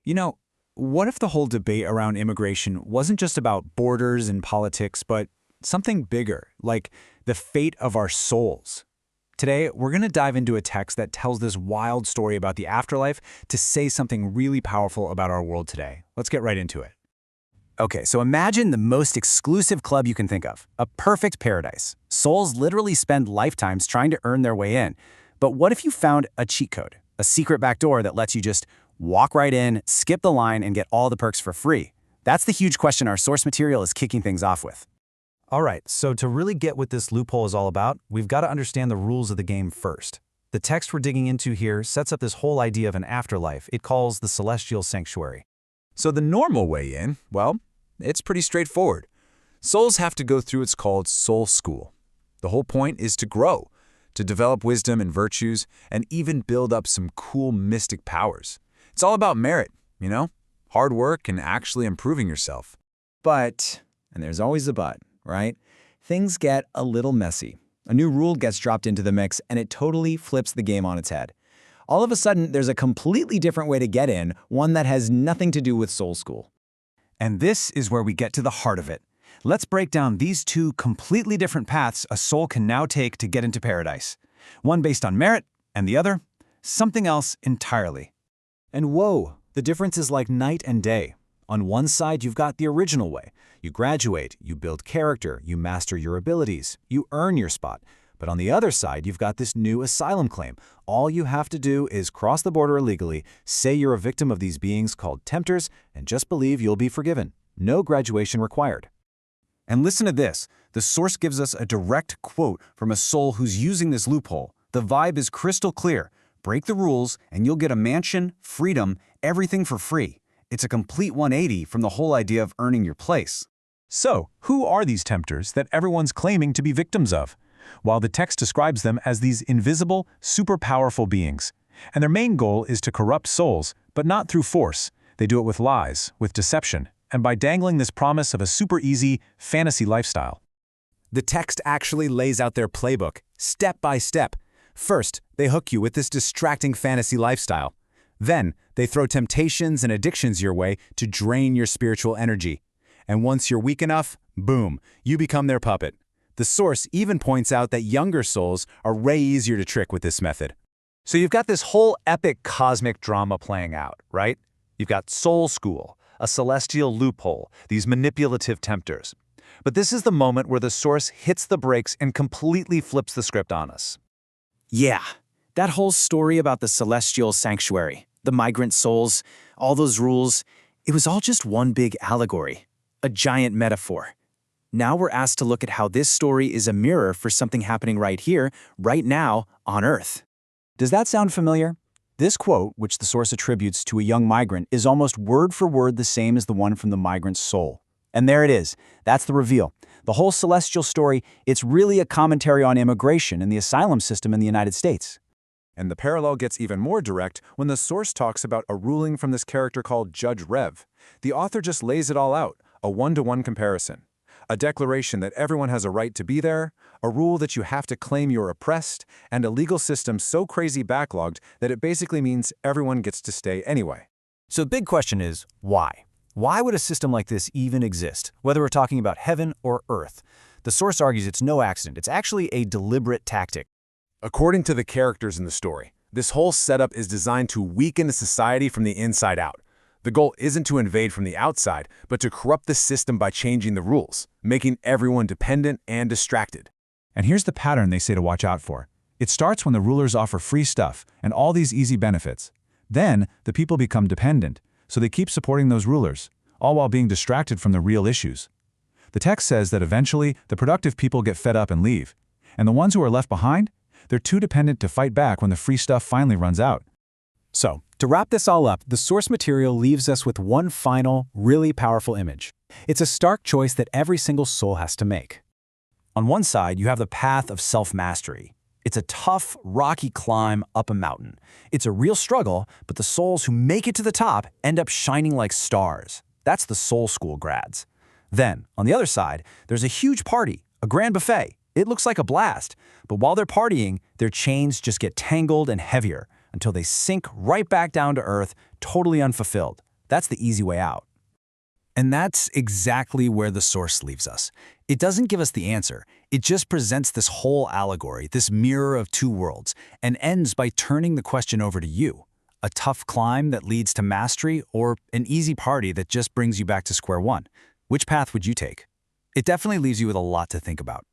You know, what if the whole debate around immigration wasn't just about borders and politics, but something bigger, like the fate of our souls? Today, we're going to dive into a text that tells this wild story about the afterlife to say something really powerful about our world today. Let's get right into it. Okay, so imagine the most exclusive club you can think of, a perfect paradise. Souls literally spend lifetimes trying to earn their way in. But what if you found a cheat code, a secret backdoor that lets you just walk right in, skip the line, and get all the perks for free? That's the huge question our source material is kicking things off with. All right, so to really get what this loophole is all about, we've got to understand the rules of the game first. The text we're digging into here sets up this whole idea of an afterlife it calls the celestial sanctuary. So the normal way in, well, it's pretty straightforward. Souls have to go through what's called soul school. The whole point is to grow, to develop wisdom and virtues, and even build up some cool mystic powers. It's all about merit, hard work and actually improving yourself. But, and there's always a but, right? Things get a little messy. A new rule gets dropped into the mix and it totally flips the game on its head. All of a sudden, there's a completely different way to get in, one that has nothing to do with soul school. And this is where we get to the heart of it. Let's break down these two completely different paths a soul can now take to get into paradise. One based on merit, and the other, something else entirely. And whoa, the difference is like night and day. On one side, you've got the original way. You graduate, you build character, you master your abilities, you earn your spot. But on the other side, you've got this new asylum claim. All you have to do is cross the border illegally, say you're a victim of these beings called tempters, and just believe you'll be forgiven. No graduation required. And listen to this. The source gives us a direct quote from a soul who's using this loophole. The vibe is crystal clear. Break the rules, and you'll get a mansion, freedom, everything for free. It's a complete 180 from the whole idea of earning your place. So, who are these tempters that everyone's claiming to be victims of? While the text describes them as these invisible, super powerful beings. And their main goal is to corrupt souls, but not through force. They do it with lies, with deception, and by dangling this promise of a super easy, fantasy lifestyle. The text actually lays out their playbook, step by step. First, they hook you with this distracting fantasy lifestyle. Then, they throw temptations and addictions your way to drain your spiritual energy. And once you're weak enough, boom, you become their puppet. The source even points out that younger souls are way easier to trick with this method. So you've got this whole epic cosmic drama playing out, right? You've got soul school, a celestial loophole, these manipulative tempters. But this is the moment where the source hits the brakes and completely flips the script on us. Yeah, that whole story about the celestial sanctuary, the migrant souls, all those rules, it was all just one big allegory, a giant metaphor. Now we're asked to look at how this story is a mirror for something happening right here, right now, on Earth. Does that sound familiar? This quote, which the source attributes to a young migrant, is almost word for word the same as the one from the migrant's soul. And there it is. That's the reveal. The whole celestial story, it's really a commentary on immigration and the asylum system in the United States. And the parallel gets even more direct when the source talks about a ruling from this character called Judge Rev. The author just lays it all out, a one-to-one comparison. A declaration that everyone has a right to be there, a rule that you have to claim you're oppressed, and a legal system so crazy backlogged that it basically means everyone gets to stay anyway. So the big question is, why? Why would a system like this even exist, whether we're talking about heaven or earth? The source argues it's no accident. It's actually a deliberate tactic. According to the characters in the story, this whole setup is designed to weaken the society from the inside out. The goal isn't to invade from the outside, but to corrupt the system by changing the rules, making everyone dependent and distracted. And here's the pattern they say to watch out for. It starts when the rulers offer free stuff and all these easy benefits. Then, the people become dependent, so they keep supporting those rulers, all while being distracted from the real issues. The text says that eventually, the productive people get fed up and leave. And the ones who are left behind, they're too dependent to fight back when the free stuff finally runs out. So, to wrap this all up, the source material leaves us with one final, really powerful image. It's a stark choice that every single soul has to make. On one side, you have the path of self-mastery. It's a tough, rocky climb up a mountain. It's a real struggle, but the souls who make it to the top end up shining like stars. That's the soul school grads. Then, on the other side, there's a huge party, a grand buffet. It looks like a blast, but while they're partying, their chains just get tangled and heavier until they sink right back down to earth, totally unfulfilled. That's the easy way out. And that's exactly where the Source leaves us. It doesn't give us the answer. It just presents this whole allegory, this mirror of two worlds, and ends by turning the question over to you. A tough climb that leads to mastery, or an easy party that just brings you back to square one? Which path would you take? It definitely leaves you with a lot to think about.